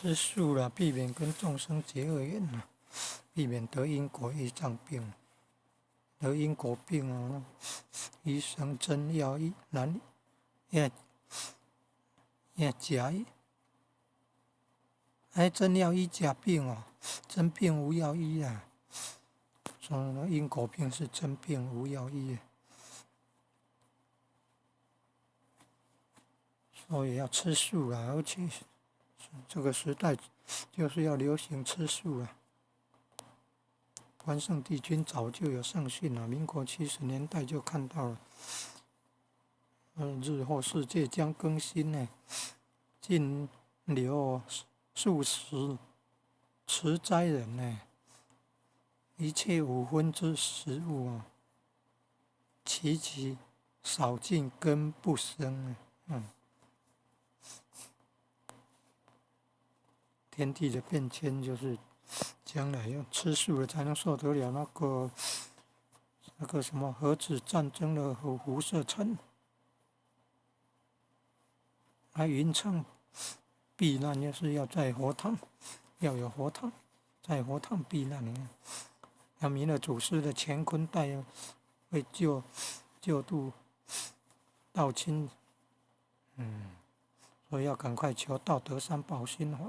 吃素啦，避免跟众生结恶缘啦，避免得因果业障病。得因果病哦，医生针药医难也假，针药医假病哦，真病无药医啊。所以呢，因果病是真病无药医，所以要吃素啊，而且这个时代就是要流行吃素啊。关圣帝君早就有圣训了，民国70年代就看到了。日后世界将更新呢，禁留素食持斋人呢，一切五荤之食物啊，其少尽根不生啊。天地的变迁就是将来要吃素了才能受得了那个什么核子战争的辐射尘。云层避难也是要在佛堂，要有佛堂，在佛堂避难呢。那弥勒祖师的乾坤袋会救度道亲，所以要赶快求道德三宝心怀。